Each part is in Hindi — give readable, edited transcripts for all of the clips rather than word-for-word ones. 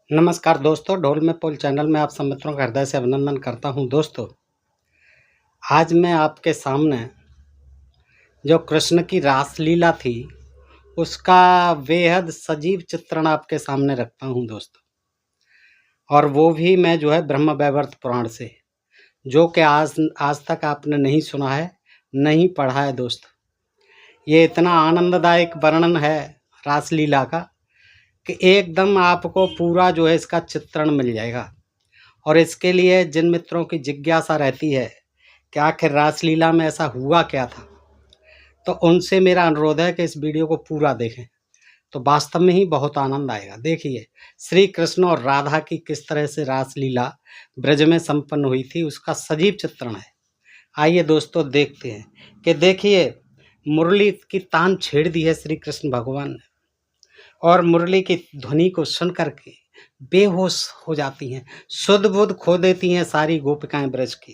नमस्कार दोस्तों, ढोल में पोल चैनल में आप सब मित्रों का हृदय से अभिनंदन करता हूं। दोस्तों, आज मैं आपके सामने जो कृष्ण की रासलीला थी उसका बेहद सजीव चित्रण आपके सामने रखता हूं दोस्तों। और वो भी मैं जो है ब्रह्म वैवर्त पुराण से, जो कि आज तक आपने नहीं सुना है, नहीं पढ़ा है दोस्तों। ये इतना आनंददायक वर्णन है रासलीला का कि एकदम आपको पूरा जो है इसका चित्रण मिल जाएगा। और इसके लिए जिन मित्रों की जिज्ञासा रहती है कि आखिर रासलीला में ऐसा हुआ क्या था, तो उनसे मेरा अनुरोध है कि इस वीडियो को पूरा देखें, तो वास्तव में ही बहुत आनंद आएगा। देखिए, श्री कृष्ण और राधा की किस तरह से रासलीला ब्रज में संपन्न हुई थी, उसका सजीव चित्रण है। आइए दोस्तों देखते हैं कि देखिए, मुरली की तान छेड़ दी है श्री कृष्ण भगवान ने, और मुरली की ध्वनि को सुन करके बेहोश हो जाती हैं, शुद्ध बुद्ध खो देती हैं सारी गोपिकाएं ब्रज की।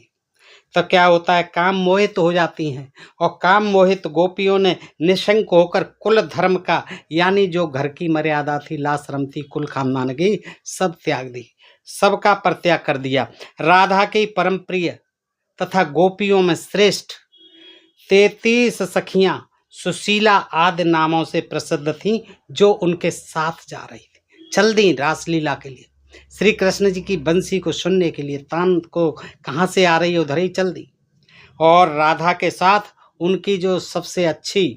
तो क्या होता है, काम मोहित हो जाती हैं, और काम मोहित गोपियों ने निशंक होकर कुल धर्म का, यानी जो घर की मर्यादा थी, लाशरम थी, कुल खानदान की, सब त्याग दी, सबका परित्याग कर दिया। राधा की परम प्रिय तथा गोपियों में श्रेष्ठ 33 सखियां सुशीला आदि नामों से प्रसिद्ध थीं, जो उनके साथ जा रही थी, चल दी रासलीला के लिए। श्री कृष्ण जी की बंसी को सुनने के लिए, तान को कहाँ से आ रही है उधर ही चल दी। और राधा के साथ उनकी जो सबसे अच्छी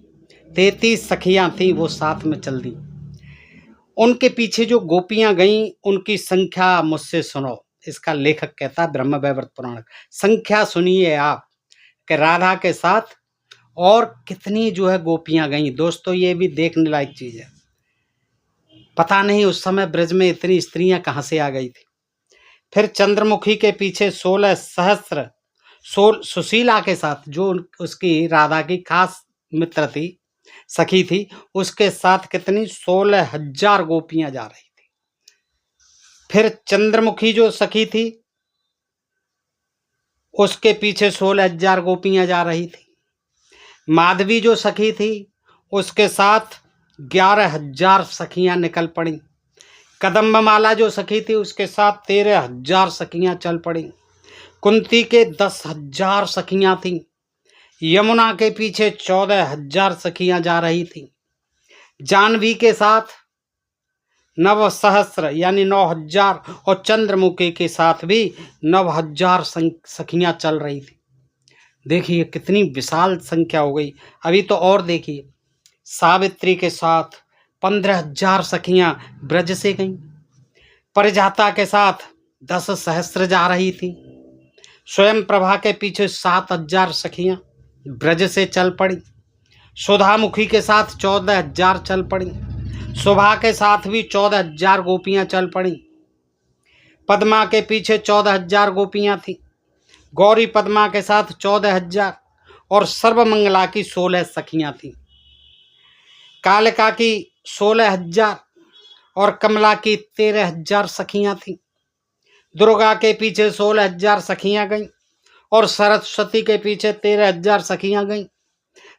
33 सखियां थीं वो साथ में चल दी। उनके पीछे जो गोपियां गईं उनकी संख्या मुझसे सुनो। इसका लेखक कहता है ब्रह्म वैवर्त पुराण, संख्या सुनिए आप कि राधा के साथ और कितनी जो है गोपियां गईं। दोस्तों, ये भी देखने लायक चीज है। पता नहीं उस समय ब्रज में इतनी स्त्रियां कहाँ से आ गई थी। फिर चंद्रमुखी के पीछे 16 सहस्त्र सुशीला के साथ, जो उसकी राधा की खास मित्र थी, सखी थी, उसके साथ कितनी 16,000 गोपियां जा रही थी। फिर चंद्रमुखी जो सखी थी उसके पीछे 16,000 गोपियां जा रही थी। माधवी जो सखी थी उसके साथ 11,000 सखियां निकल पड़ी। कदम्बमाला जो सखी थी उसके साथ 13,000 सखियां चल पड़ी। कुंती के 10,000 सखियां थीं। यमुना के पीछे 14,000 सखियां जा रही थीं। जानवी के साथ 9 सहस्त्र यानी 9,000, और चंद्रमुखी के साथ भी 9,000 सखियां चल रही थी। देखिए कितनी विशाल संख्या हो गई। अभी तो और देखिए, सावित्री के साथ 15,000 सखियां ब्रज से गईं। परिजाता के साथ 10 सहस्त्र जा रही थी। स्वयं प्रभा के पीछे 7,000 सखियां ब्रज से चल पड़ी। सुधामुखी के साथ 14,000 चल पड़ी। शोभा के साथ भी 14,000 गोपियां चल पड़ी। पद्मा के पीछे 14,000 गोपियां थी। गौरी पद्मा के साथ 14,000, और सर्वमंगला की 16 सखियां थीं। कालिका की 16,000 और कमला की 13,000 सखियां थीं। दुर्गा के पीछे 16,000 सखियां गईं, और सरस्वती के पीछे 13,000 सखियां गईं।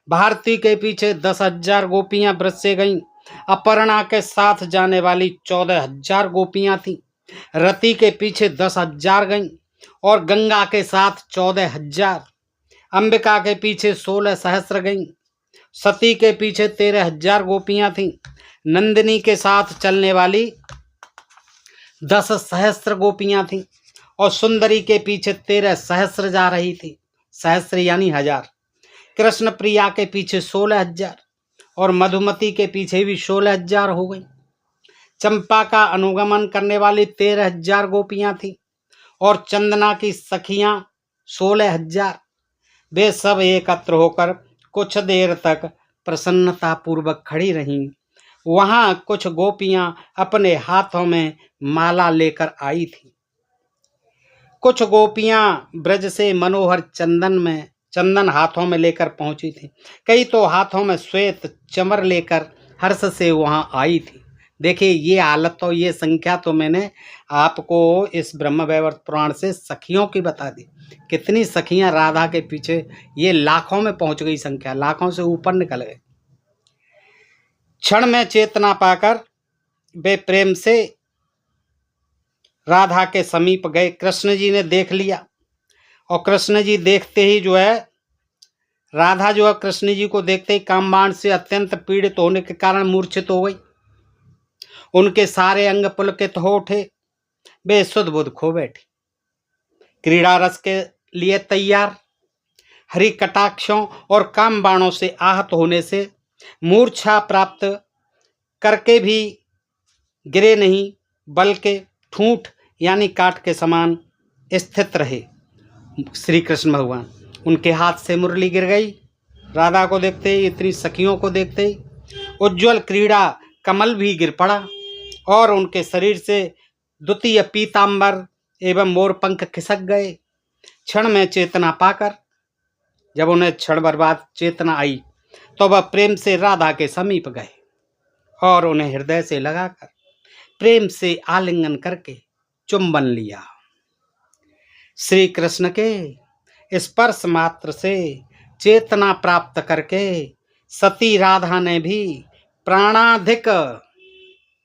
भारती के पीछे 10,000 गोपियां ब्रज से गईं। अपर्णा के साथ जाने वाली 14,000 गोपियां थीं। रति के पीछे 10,000 गईं, और गंगा के साथ 14,000। अंबिका के पीछे 16 सहस्त्र गईं। सती के पीछे 13,000 गोपियां थीं। नंदिनी के साथ चलने वाली 10 सहस्त्र गोपियां थीं, और सुंदरी के पीछे 13 सहस्त्र जा रही थी। सहस्त्र यानी 1,000। कृष्ण प्रिया के पीछे 16,000, और मधुमती के पीछे भी 16,000 हो गई। चंपा का अनुगमन करने वाली 13,000 गोपियां थी, और चंदना की सखियां 16,000। वे सब एकत्र होकर कुछ देर तक प्रसन्नता पूर्वक खड़ी रहीं। वहां कुछ गोपियां अपने हाथों में माला लेकर आई थी। कुछ गोपियां ब्रज से मनोहर चंदन हाथों में लेकर पहुंची थी। कई तो हाथों में श्वेत चमर लेकर हर्ष से वहां आई थी। देखिए, ये हालत तो, ये संख्या तो मैंने आपको इस ब्रह्म वैवर्त पुराण से सखियों की बता दी। कितनी सखियां राधा के पीछे, ये लाखों में पहुंच गई संख्या, लाखों से ऊपर निकल गए। क्षण में चेतना पाकर वे प्रेम से राधा के समीप गए। कृष्ण जी ने देख लिया और कृष्ण जी देखते ही जो है, राधा जो है कृष्ण जी को देखते ही कामबाण से अत्यंत पीड़ित होने के कारण मूर्छित हो गई। उनके सारे अंग पुलकित हो उठे, वे सुध बुध खो बैठी। क्रीड़ा रस के लिए तैयार, हरि कटाक्षों और काम बाणों से आहत होने से मूर्छा प्राप्त करके भी गिरे नहीं, बल्कि ठूंठ यानी काट के समान स्थित रहे। श्री कृष्ण भगवान, उनके हाथ से मुरली गिर गई। राधा को देखते ही, इतनी सखियों को देखते ही उज्ज्वल क्रीड़ा कमल भी गिर पड़ा और उनके शरीर से द्वितीय पीतांबर एवं मोरपंख खिसक गए। क्षण में चेतना पाकर, जब उन्हें क्षण बर्बाद चेतना आई, तो वह प्रेम से राधा के समीप गए और उन्हें हृदय से लगाकर प्रेम से आलिंगन करके चुंबन लिया। श्री कृष्ण के स्पर्श मात्र से चेतना प्राप्त करके सती राधा ने भी प्राणाधिक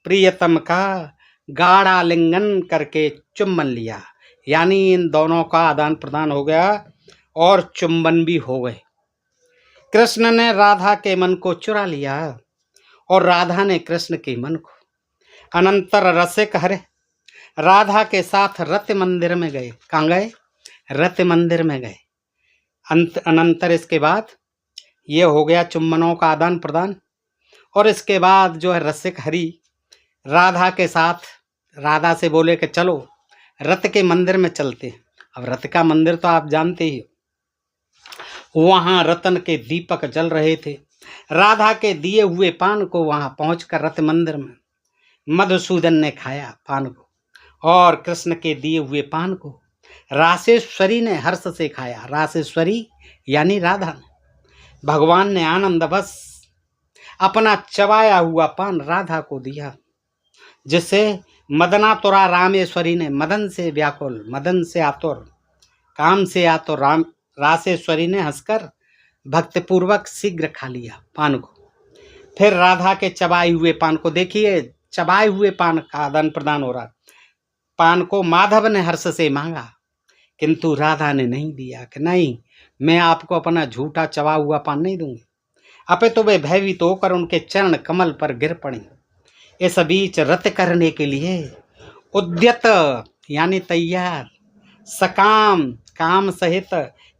प्रियतम का गाढ़ालिंगन करके चुंबन लिया। यानी इन दोनों का आदान प्रदान हो गया और चुंबन भी हो गए। कृष्ण ने राधा के मन को चुरा लिया और राधा ने कृष्ण के मन को। अनंतर रसिक हरे राधा के साथ रति मंदिर में गए। कहाँ गए? रति मंदिर में गए। अनंतर इसके बाद ये हो गया चुंबनों का आदान प्रदान। और इसके बाद जो है रसिक हरि राधा के साथ, राधा से बोले कि चलो रत के मंदिर में चलते हैं। अब रत का मंदिर तो आप जानते ही हो, वहाँ रतन के दीपक जल रहे थे। राधा के दिए हुए पान को वहाँ पहुंचकर रत मंदिर में मधुसूदन ने खाया पान को, और कृष्ण के दिए हुए पान को रासेश्वरी ने हर्ष से खाया। रासेश्वरी यानी राधा ने। भगवान ने आनंदवश अपना चबाया हुआ पान राधा को दिया, जिसे मदनातुरा रामेश्वरी ने, मदन से व्याकुल, मदन से आतुर, काम से आतुर रासेश्वरी ने हंसकर भक्तिपूर्वक शीघ्र खा लिया पान को। फिर राधा के चबाए हुए पान को, देखिए चबाए हुए पान का आदान प्रदान हो रहा। पान को माधव ने हर्ष से मांगा, किंतु राधा ने नहीं दिया कि नहीं, मैं आपको अपना झूठा चबा हुआ पान नहीं दूंगी। अपितु वे भयभीत होकर उनके चरण कमल पर गिर पड़ी। इस बीच रत करने के लिए उद्यत यानी तैयार, सकाम काम सहित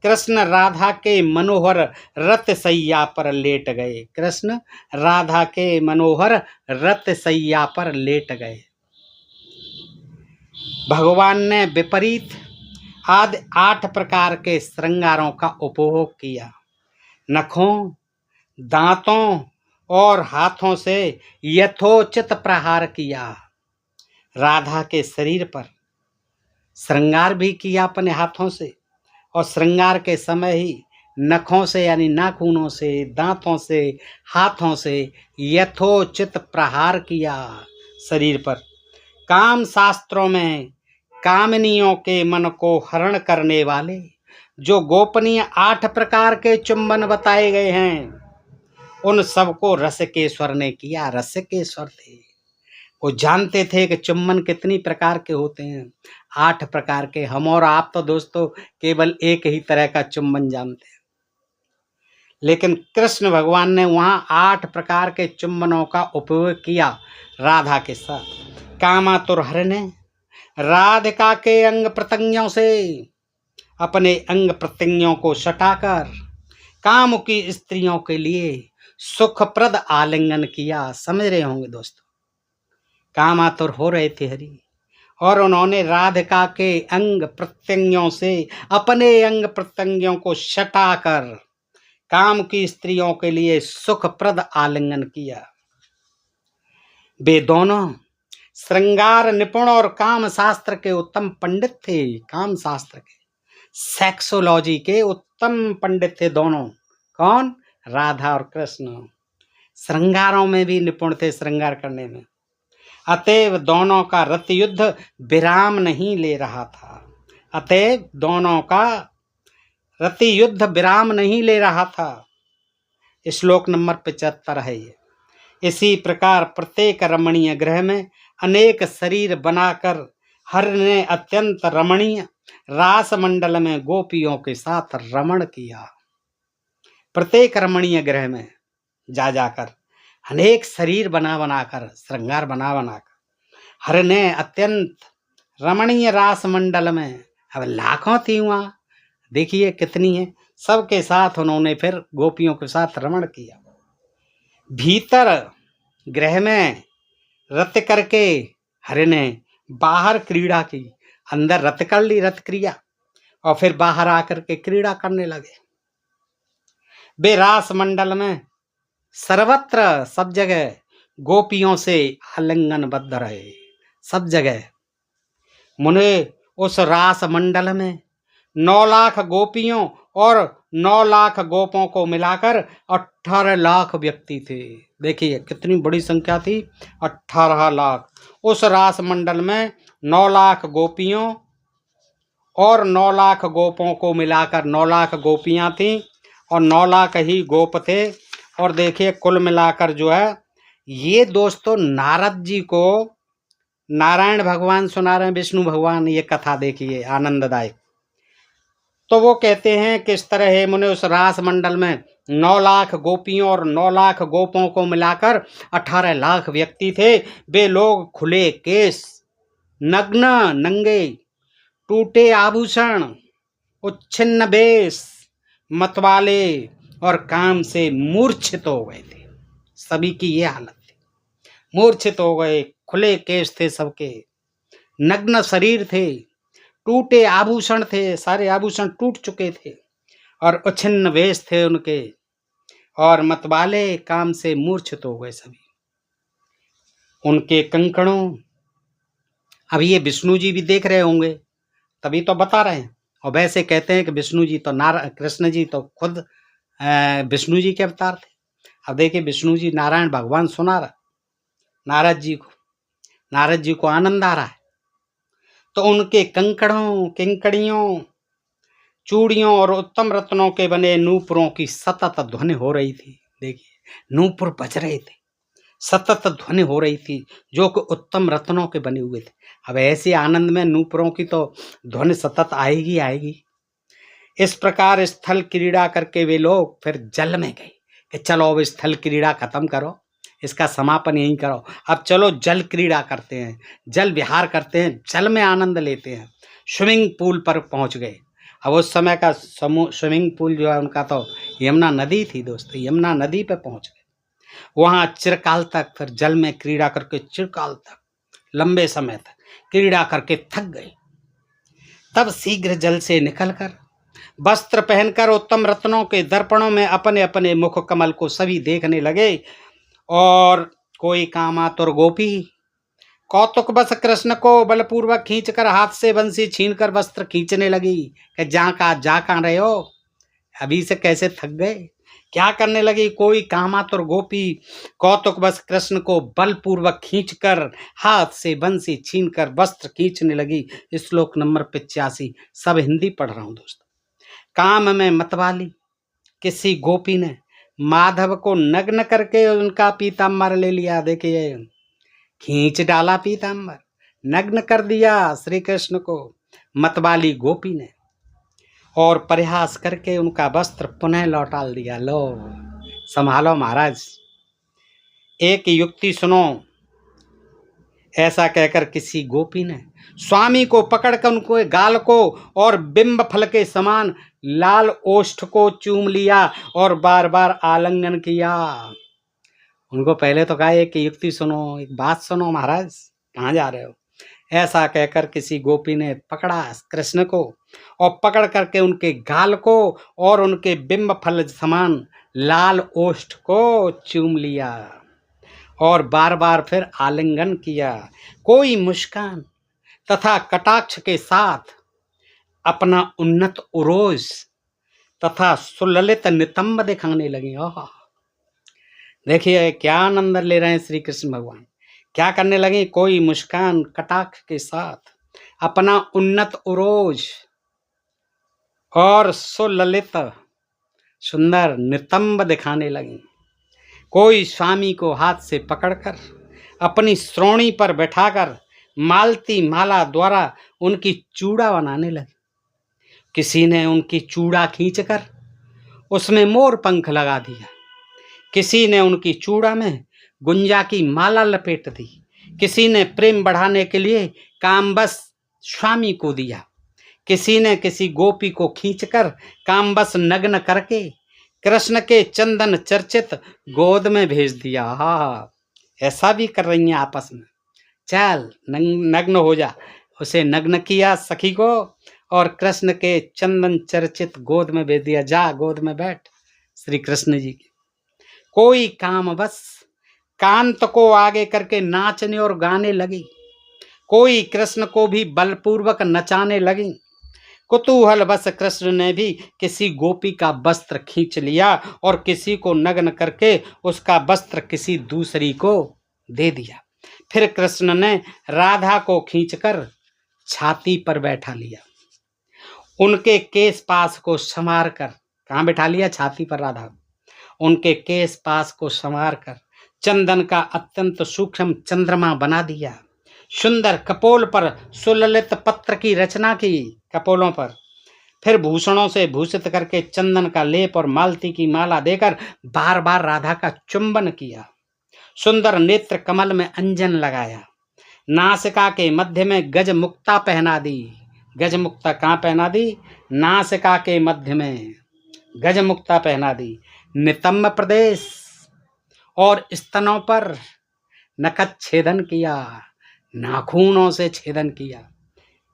कृष्ण राधा के मनोहर रत सैया पर लेट गए। कृष्ण राधा के मनोहर रत सैया पर लेट गए। भगवान ने विपरीत आदि 8 प्रकार के श्रृंगारों का उपभोग किया। नखों, दांतों और हाथों से यथोचित प्रहार किया। राधा के शरीर पर श्रृंगार भी किया अपने हाथों से, और श्रृंगार के समय ही नखों से यानी नाखूनों से, दांतों से, हाथों से यथोचित प्रहार किया शरीर पर। काम शास्त्रों में कामनियों के मन को हरण करने वाले जो गोपनीय 8 प्रकार के चुंबन बताए गए हैं, उन सबको रसिकेश्वर ने किया। रसिकेश्वर थे, वो जानते थे कि चुंबन कितनी प्रकार के होते हैं। 8 प्रकार के। हम और आप तो दोस्तों केवल एक ही तरह का चुंबन जानते हैं, लेकिन कृष्ण भगवान ने वहाँ 8 प्रकार के चुंबनों का उपयोग किया राधा के साथ। कामातुर हरि ने राधिका के अंग प्रत्यंगों से अपने अंग प्रत्यंगों को सटाकर काम की स्त्रियों के लिए सुखप्रद आलिंगन किया। समझ रहे होंगे दोस्तों, कामातुर हो रहे थे हरि, और उन्होंने राधिका के अंग प्रत्यंगों से अपने अंग प्रत्यंगों को सटाकर काम की स्त्रियों के लिए सुखप्रद आलिंगन किया। वे दोनों श्रृंगार निपुण और काम शास्त्र के उत्तम पंडित थे। काम शास्त्र के, सेक्सोलॉजी के उत्तम पंडित थे दोनों। कौन? राधा और कृष्ण। श्रृंगारों में भी निपुण थे, श्रृंगार करने में। अतएव दोनों का रत युद्ध विराम नहीं ले रहा था। अतएव दोनों का रति युद्ध विराम नहीं ले रहा था। श्लोक नंबर 75 है ये। इसी प्रकार प्रत्येक रमणीय ग्रह में अनेक शरीर बनाकर हर ने अत्यंत रमणीय रास मंडल में गोपियों के साथ रमण किया। प्रत्येक रमणीय ग्रह में जा जाकर अनेक शरीर बना बनाकर श्रृंगार बना बनाकर हर ने अत्यंत रमणीय रास मंडल में, अब लाखों थी वहाँ, देखिए कितनी है, सबके साथ उन्होंने फिर गोपियों के साथ रमण किया। भीतर ग्रह में रत करके हरि ने बाहर क्रीड़ा की, अंदर रत कर ली, रत क्रिया, और फिर बाहर आकर के क्रीड़ा करने लगे। वे रास मंडल में सर्वत्र सब जगह गोपियों से आलिंगनबद्ध रहे। सब जगह मुने उस रास मंडल में 9 लाख गोपियों और 9 लाख गोपों को मिलाकर 18 लाख व्यक्ति थे। देखिए कितनी बड़ी संख्या थी, 18 लाख। उस रास मंडल में 9 लाख गोपियों और 9 लाख गोपों को मिलाकर 9 लाख गोपियां थीं और 9 लाख ही गोप थे। और देखिए कुल मिलाकर जो है ये दोस्तों नारद जी को नारायण भगवान सुना रहे हैं, विष्णु भगवान, ये कथा देखिए आनंददायक। तो वो कहते हैं कि इस तरह है मुने उस रास मंडल में 9 लाख गोपियों और 9 लाख गोपों को मिलाकर 18 लाख व्यक्ति थे। वे लोग खुले केस, नग्न नंगे, टूटे आभूषण, उच्छिन्न वेश, मतवाले और काम से मूर्छित हो गए थे। सभी की ये हालत थी, मूर्छित हो गए, खुले केस थे सबके, नग्न शरीर थे, टूटे आभूषण थे, सारे आभूषण टूट चुके थे और उच्छिन्न वेश थे उनके, और मतवाले काम से मूर्छित हो गए सभी। उनके कंकणों, अब ये विष्णु जी भी देख रहे होंगे तभी तो बता रहे हैं। और वैसे कहते हैं कि विष्णु जी तो कृष्ण जी तो खुद विष्णु जी के अवतार थे। अब देखिए विष्णु जी नारायण भगवान सुना रहा नारद जी को आनंद आ रहा है। तो उनके कंकड़ों, किंकड़ियों, चूड़ियों और उत्तम रत्नों के बने नूपुरों की सतत ध्वनि हो रही थी। देखिए नूपुर बज रहे थे, सतत ध्वनि हो रही थी जो कि उत्तम रत्नों के बने हुए थे। अब ऐसे आनंद में नूपुरों की तो ध्वनि सतत आएगी। इस प्रकार स्थल क्रीड़ा करके वे लोग फिर जल में गए कि चलो अब स्थल क्रीड़ा खत्म करो, इसका समापन यहीं करो, अब चलो जल क्रीड़ा करते हैं, जल विहार करते हैं, जल में आनंद लेते हैं। स्विमिंग पूल पर पहुंच गए। अब उस समय का स्विमिंग पूल जो है उनका तो यमुना नदी थी दोस्तों, यमुना नदी पे पहुंच गए। वहाँ चिरकाल तक फिर जल में क्रीड़ा करके, चिरकाल तक, लंबे समय तक क्रीड़ा करके थक गए। तब शीघ्र जल से निकलकर वस्त्र पहनकर उत्तम रत्नों के दर्पणों में अपने अपने मुख कमल को सभी देखने लगे। और कोई कामातुर गोपी कौतुक बस कृष्ण को बलपूर्वक खींचकर हाथ से बंसी छीनकर वस्त्र खींचने लगी कि जा कहाँ रहे हो, अभी से कैसे थक गए, क्या करने लगी। कोई कामातुर गोपी कौतुक बस कृष्ण को बलपूर्वक खींचकर हाथ से बंसी छीनकर वस्त्र खींचने लगी। श्लोक नंबर 85। सब हिंदी पढ़ रहा हूँ दोस्तों। काम में मतवाली किसी गोपी ने माधव को नग्न करके उनका पीताम्बर ले लिया। देखिए खींच डाला पीताम्बर, नग्न कर दिया श्री कृष्ण को मतवाली गोपी ने, और परिहास करके उनका वस्त्र पुनः लौटा दिया। लो संभालो महाराज, एक युक्ति सुनो। ऐसा कहकर किसी गोपी ने स्वामी को पकड़कर उनको गाल को और बिंब फल के समान लाल ओष्ठ को चूम लिया और बार बार आलिंगन किया। उनको पहले तो कहा एक युक्ति सुनो, एक बात सुनो महाराज, कहाँ जा रहे हो। ऐसा कहकर किसी गोपी ने पकड़ा कृष्ण को और पकड़ करके उनके गाल को और उनके बिंब फल समान लाल ओष्ठ को चूम लिया और बार बार फिर आलिंगन किया। कोई मुस्कान तथा कटाक्ष के साथ अपना उन्नत उरोज तथा सुललित नितंब दिखाने लगी। देखिए क्या आनंद ले रहे हैं श्री कृष्ण भगवान, क्या करने लगे। कोई मुस्कान कटाक्ष के साथ अपना उन्नत उरोज और सुललित सुंदर नितंब दिखाने लगी। कोई स्वामी को हाथ से पकड़कर अपनी श्रोणी पर बैठाकर मालती माला द्वारा उनकी चूड़ा बनाने लगे। किसी ने उनकी चूड़ा खींचकर उसमें मोर पंख लगा दिया, किसी ने उनकी चूड़ा में गुंजा की माला लपेट दी, किसी ने प्रेम बढ़ाने के लिए कामबस स्वामी को दिया, किसी ने किसी गोपी को खींचकर कामबस नग्न करके कृष्ण के चंदन चर्चित गोद में भेज दिया। हाँ, ऐसा भी कर रही हैं आपस में। चल नग्न हो जा, उसे नग्न किया सखी को और कृष्ण के चंदन चर्चित गोद में भेज दिया। जा गोद में बैठ श्री कृष्ण जी की। कोई काम बस कांत को आगे करके नाचने और गाने लगी, कोई कृष्ण को भी बलपूर्वक नचाने लगी। कुतूहल बस कृष्ण ने भी किसी गोपी का वस्त्र खींच लिया और किसी को नग्न करके उसका वस्त्र किसी दूसरी को दे दिया। फिर कृष्ण ने राधा को खींचकर छाती पर बैठा लिया, उनके केस पास को संवार कर, कहाँ बैठा लिया? छाती पर राधा। उनके केस पास को संवार कर चंदन का अत्यंत सूक्ष्म चंद्रमा बना दिया। सुंदर कपोल पर सुललित पत्र की रचना की, कपोलों पर। फिर भूषणों से भूषित करके चंदन का लेप और मालती की माला देकर बार बार राधा का चुंबन किया। सुंदर नेत्र कमल में अंजन लगाया, नासिका के मध्य में गज मुक्ता पहना दी। गज मुक्ता कहाँ पहना दी? नासिका के मध्य में गज मुक्ता पहना दी। नितंब प्रदेश और स्तनों पर नखत छेदन किया, नाखूनों से छेदन किया।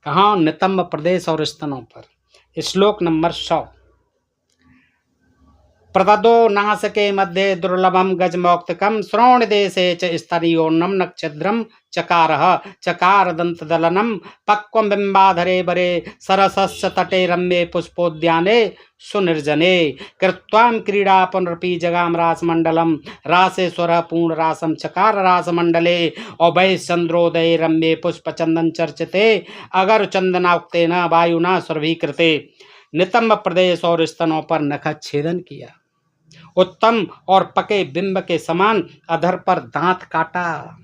कहाँ? नितंब प्रदेश और स्तनों पर। श्लोक नंबर 100। प्रददो नासके मध्ये दुर्लभम गजमौक्तिकम श्रोण देशे च स्तरीयोन्नम नक्षद्रम चकारः चकार दंत दलनम पक्वम बिंबाधरे बरे सरसस्य तटे रम्ये पुष्पोद्याने सुनिर्जने कृत्वाम क्रीडा पुनरपि जगाम रासमंडलम रासेश्वर पूर्ण रासम चकार रासमंडले अभय चंद्रोदय रम्ये पुष्प चंदन चर्चिते अगर चंदनाक्तेन वायुना सुरभिकृते। नितंब प्रदेश और स्तनों पर नखत छेदन किया, उत्तम और पके बिंब के समान अधर पर दांत काटा।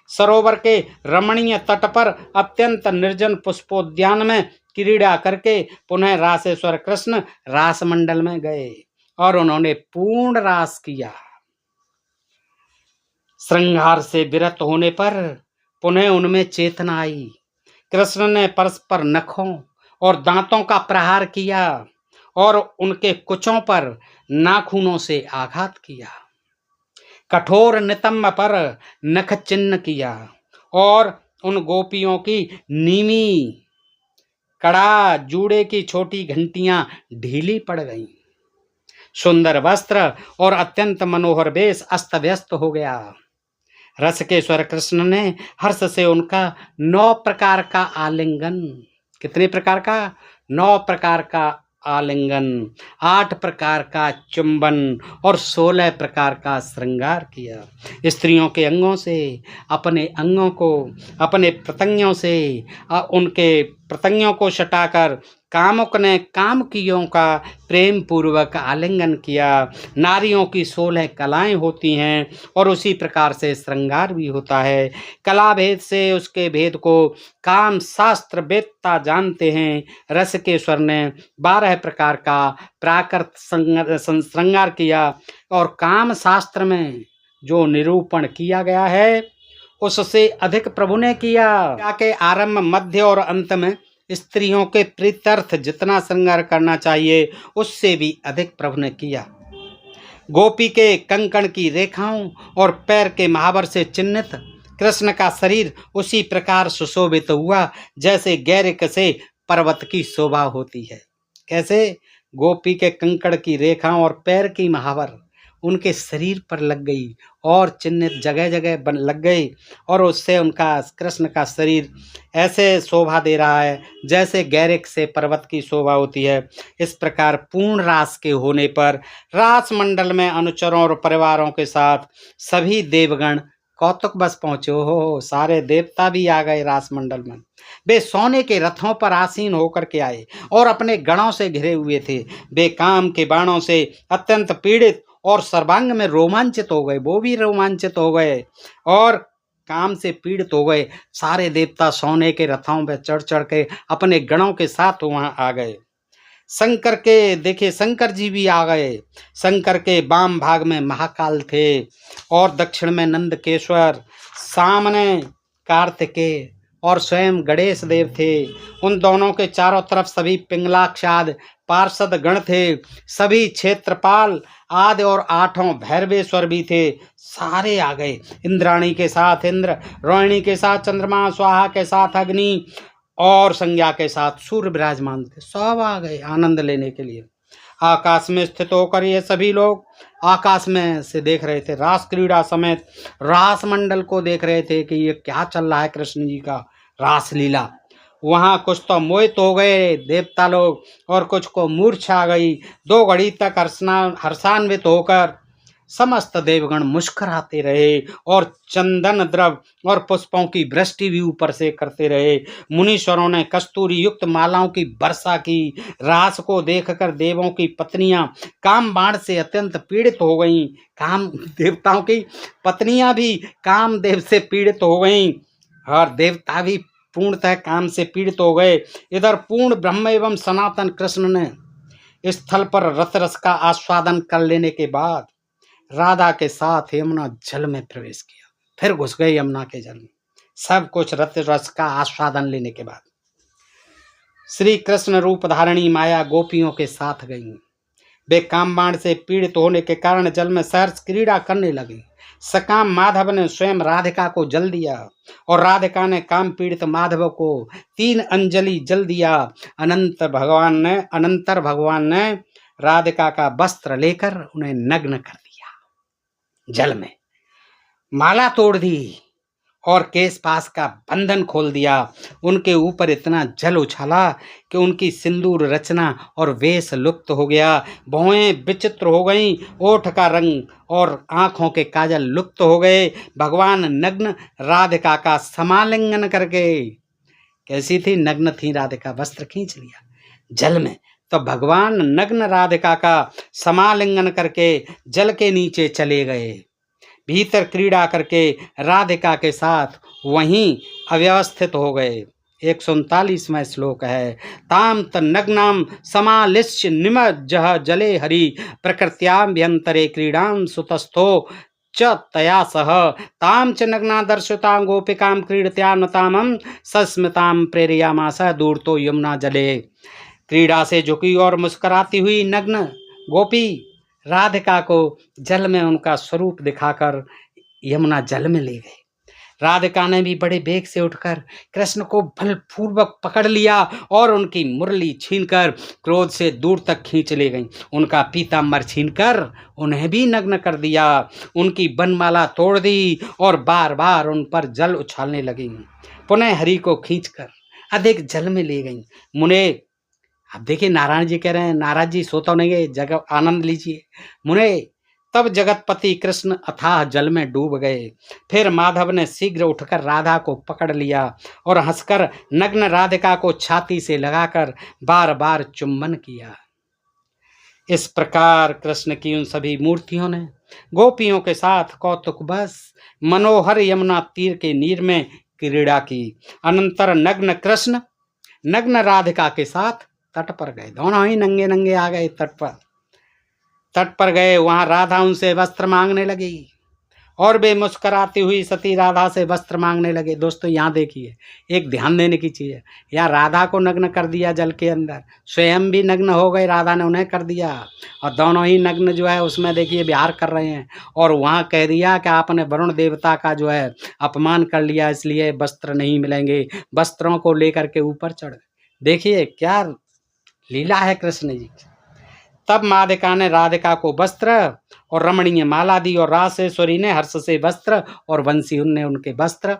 सरोवर के रमणीय तट पर अत्यंत निर्जन पुष्पोद्यान में क्रीड़ा करके पुनः रासेश्वर कृष्ण रासमंडल में गए और उन्होंने पूर्ण रास किया। श्रृंगार से विरत होने पर पुनः उनमें चेतना आई। कृष्ण ने परस्पर नखों और दांतों का प्रहार किया और उनके कुचों पर नाखूनों से आघात किया। कठोर नितंब पर नख चिन्ह किया और उन गोपियों की नीमी कड़ा जूड़े की छोटी घंटियां ढीली पड़ गईं। सुंदर वस्त्र और अत्यंत मनोहर वेश अस्त व्यस्त हो गया। रस के स्वर कृष्ण ने हर्ष से उनका 9 प्रकार का आलिंगन, कितने प्रकार का? 9 प्रकार का आलिंगन, 8 प्रकार का चुंबन और 16 प्रकार का श्रृंगार किया। स्त्रियों के अंगों से अपने अंगों को, अपने प्रत्यंगों से उनके प्रत्यंगों को सटाकर कामुक ने कामकियों का प्रेम पूर्वक आलिंगन किया। नारियों की 16 कलाएं होती हैं और उसी प्रकार से श्रृंगार भी होता है। कला भेद से उसके भेद को काम शास्त्र वेत्ता जानते हैं। रस के स्वर ने 12 प्रकार का प्राकृत श्रृंगार किया और काम शास्त्र में जो निरूपण किया गया है उससे अधिक प्रभु ने किया। के आरंभ, मध्य और अंत में स्त्रियों के प्रीत्यर्थ जितना श्रृंगार करना चाहिए उससे भी अधिक प्रभु ने किया। गोपी के कंकण की रेखाओं और पैर के महावर से चिन्हित कृष्ण का शरीर उसी प्रकार सुशोभित हुआ जैसे गैरिक से पर्वत की शोभा होती है। कैसे? गोपी के कंकड़ की रेखाओं और पैर की महावर उनके शरीर पर लग गई और चिन्हित जगह जगह लग गई और उससे उनका कृष्ण का शरीर ऐसे शोभा दे रहा है जैसे गैरिक से पर्वत की शोभा होती है। इस प्रकार पूर्ण रास के होने पर रास मंडल में अनुचरों और परिवारों के साथ सभी देवगण कौतुक बस पहुँचे। हो सारे देवता भी आ गए रास मंडल में। वे सोने के रथों पर आसीन होकर के आए और अपने गणों से घिरे हुए थे। वे काम के बाणों से अत्यंत पीड़ित और सर्वांग में रोमांचित हो गए। वो भी रोमांचित हो गए और काम से पीड़ित हो गए। सारे देवता सोने के रथों पर चढ़ चढ़ के अपने गणों के साथ वहां आ गए। शंकर के देखिए शंकर जी भी आ गए। शंकर के वाम भाग में महाकाल थे और दक्षिण में नंदकेश्वर, सामने कार्तिकेय और स्वयं गणेश देव थे। उन दोनों के चारों तरफ सभी पिंगलाक्षाद पार्षद गण थे। सभी क्षेत्रपाल आदि और आठों भैरवेश्वर भी थे। सारे आ गए। इंद्राणी के साथ इंद्र, रोहिणी के साथ चंद्रमा, स्वाहा के साथ अग्नि और संज्ञा के साथ सूर्य विराजमान थे। सब आ गए आनंद लेने के लिए। आकाश में स्थित होकर ये सभी लोग आकाश में से देख रहे थे। रास क्रीड़ा समेत रास मंडल को देख रहे थे कि ये क्या चल रहा है कृष्ण जी का रास लीला। वहाँ कुछ तो मोहित हो गए देवता लोग और कुछ को मूर्छा आ गई। 2 घड़ी तक हर्षान्वित होकर समस्त देवगण मुस्कुराते रहे और चंदन द्रव और पुष्पों की वृष्टि भी ऊपर से करते रहे। मुनीश्वरों ने कस्तूरी युक्त मालाओं की वर्षा की। रास को देखकर देवों की पत्नियां काम बाण से अत्यंत पीड़ित हो गईं। काम देवताओं की पत्नियां भी कामदेव से पीड़ित हो गईं और देवता भी पूर्णतः काम से पीड़ित हो गए। इधर पूर्ण ब्रह्म एवं सनातन कृष्ण ने स्थल पर रस का आस्वादन कर लेने के बाद राधा के साथ यमुना जल में प्रवेश किया। फिर घुस गए यमुना के जल में। सब कुछ रस का आस्वादन लेने के बाद श्री कृष्ण रूप धारणी माया गोपियों के साथ गई। वे कामबाण से पीड़ित होने के कारण जल में सहर्ष क्रीड़ा करने लगी। सकाम माधव ने स्वयं राधिका को जल दिया और राधिका ने काम पीड़ित माधव को 3 अंजलि जल दिया। अनंतर भगवान ने राधिका का वस्त्र लेकर उन्हें नग्न कर दिया। जल में माला तोड़ दी और केश पास का बंधन खोल दिया। उनके ऊपर इतना जल उछाला कि उनकी सिंदूर रचना और वेश लुप्त हो गया। भौहें विचित्र हो गईं, ओठ का रंग और आंखों के काजल लुप्त हो गए। भगवान नग्न राधिका का समालिंगन करके, कैसी थी नग्न थी राधिका, वस्त्र खींच लिया जल में, तो भगवान नग्न राधिका का समालिंगन करके जल के नीचे चले गए। भीतर क्रीड़ा करके राधिका के साथ वहीं अव्यवस्थित हो गए। 139वां श्लोक है। ताम तन्नग्नाम समालिश्य निमज्जः जले हरि प्रकृत्याभ्यंतरे क्रीडां सुतस्थो च तया सह ताम च नग्ना दर्शितां गोपिकां क्रीडत्यान्नतामं सस्मितां प्रेरयामास दूरतो यमुना जले। क्रीड़ा से झुकी और मुस्कुराती हुई नग्न गोपी राधिका को जल में उनका स्वरूप दिखाकर यमुना जल में ले गए। राधिका ने भी बड़े वेग से उठकर कृष्ण को बलपूर्वक पकड़ लिया और उनकी मुरली छीनकर क्रोध से दूर तक खींच ले गई। उनका पीताम्बर छीनकर उन्हें भी नग्न कर दिया। उनकी बनमाला तोड़ दी और बार बार उन पर जल उछालने लगी। पुनः हरि को खींचकर अधिक जल में ले गई। मुने, अब देखिए नारायण जी कह रहे हैं, नाराज जी सोता नहीं गए, जगह आनंद लीजिए। मुने, तब जगतपति कृष्ण अथाह जल में डूब गए। फिर माधव ने शीघ्र उठकर राधा को पकड़ लिया और हंसकर नग्न राधिका को छाती से लगाकर बार बार चुम्बन किया। इस प्रकार कृष्ण की उन सभी मूर्तियों ने गोपियों के साथ कौतुक बस मनोहर यमुना तीर के नीर में क्रीड़ा की। अनंतर नग्न कृष्ण नग्न राधिका के साथ तट पर गए। दोनों ही नंगे नंगे आ गए तट पर गए। वहां राधा उनसे वस्त्र मांगने लगी और वे मुस्कुराती हुई सती राधा से वस्त्र मांगने लगे। दोस्तों यहाँ देखिए, एक ध्यान देने की चीज़ है। यहाँ राधा को नग्न कर दिया जल के अंदर, स्वयं भी नग्न हो गए, राधा ने उन्हें कर दिया और दोनों ही नग्न जो है उसमें देखिए विहार कर रहे हैं। और वहाँ कह दिया कि आपने वरुण देवता का जो है अपमान कर लिया, इसलिए वस्त्र नहीं मिलेंगे। वस्त्रों को लेकर के ऊपर चढ़। देखिए क्या लीला है कृष्ण जी। तब माधिका ने राधिका को वस्त्र और रमणीय माला दी और रासेश्वरी ने हर्ष से वस्त्र और बंसी ने उनके वस्त्र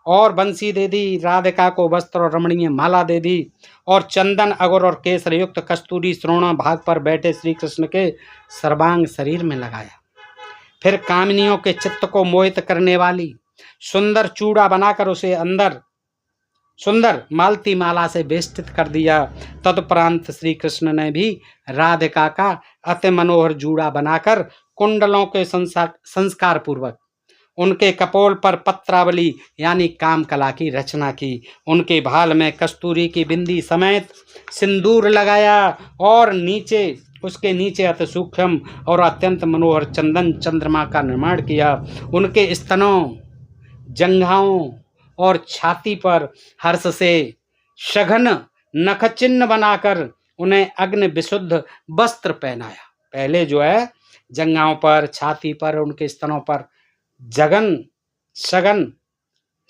और बंसी दे दी। राधिका को वस्त्र और रमणीय माला दे दी और चंदन अगर और केसर युक्त कस्तूरी श्रोणा भाग पर बैठे श्री कृष्ण के सर्वांग शरीर में लगाया। फिर कामिनियों के चित्त को मोहित करने वाली सुंदर चूड़ा बनाकर उसे अंदर सुंदर मालती माला से बेष्टित कर दिया। तदुपरांत श्री कृष्ण ने भी राधिका का अति मनोहर जूड़ा बनाकर कुंडलों के संस्कार पूर्वक उनके कपोल पर पत्रावली यानी काम कला की रचना की। उनके भाल में कस्तूरी की बिंदी समेत सिंदूर लगाया और उसके नीचे अति सूक्ष्म और अत्यंत मनोहर चंदन चंद्रमा का निर्माण किया। उनके स्तनों, जंघाओं और छाती पर हर्ष से सघन नख चिन्ह बनाकर उन्हें अग्नि विशुद्ध वस्त्र पहनाया। पहले जो है जंघाओं पर, छाती पर, उनके स्तनों पर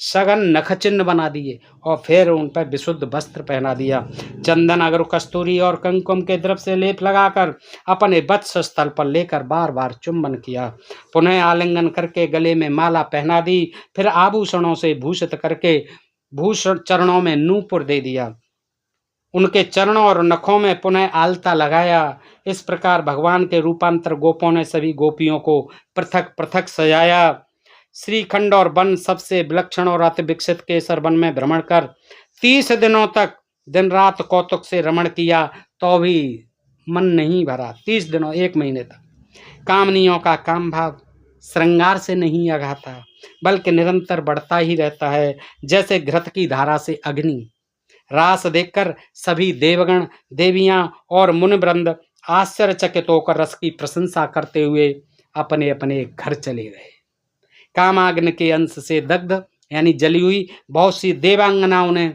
सघन नख चिन्ह बना दिए और फिर उन पर विशुद्ध वस्त्र पहना दिया। चंदन, अगर कस्तूरी और कुंकुम के द्रव्य से लेप लगाकर अपने वत्स स्थल पर लेकर बार बार चुंबन किया। पुनः आलिंगन करके गले में माला पहना दी। फिर आभूषणों से भूषित करके भूषण चरणों में नूपुर दे दिया। उनके चरणों और नखों में पुनः आलता लगाया। इस प्रकार भगवान के रूपांतर गोपों ने सभी गोपियों को पृथक पृथक सजाया। श्रीखंड और वन सबसे विलक्षण और अति विकसित केसर वन में भ्रमण कर 30 दिनों तक दिन रात कौतुक से रमण किया, तो भी मन नहीं भरा। 30 दिनों, 1 महीने तक कामनियों का काम भाव श्रृंगार से नहीं अघाता, बल्कि निरंतर बढ़ता ही रहता है, जैसे घृत की धारा से अग्नि। रास देखकर सभी देवगण, देवियां और मुनिवृंद आश्चर्यचकित होकर रस की प्रशंसा करते हुए अपने अपने घर चले गए। कामाग्नि के अंश से दग्ध यानी जली हुई बहुत सी देवांगनाओं ने,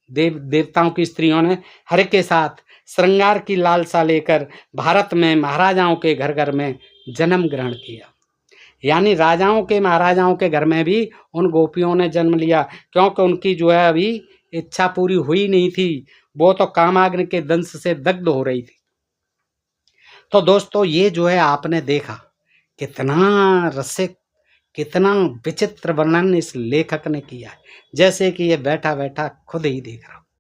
देवताओं की स्त्रियों ने हर के साथ श्रृंगार की लालसा लेकर भारत में महाराजाओं के घर घर में जन्म ग्रहण किया। यानी राजाओं के, महाराजाओं के घर में भी उन गोपियों ने जन्म लिया, क्योंकि उनकी जो है अभी इच्छा पूरी हुई नहीं थी, वो तो कामाग्नि के दंश से दग्ध हो रही थी। तो दोस्तों, ये जो है आपने देखा कितना रसिक, कितना विचित्र वर्णन इस लेखक ने किया है, जैसे कि ये बैठा बैठा खुद ही देख रहा हो।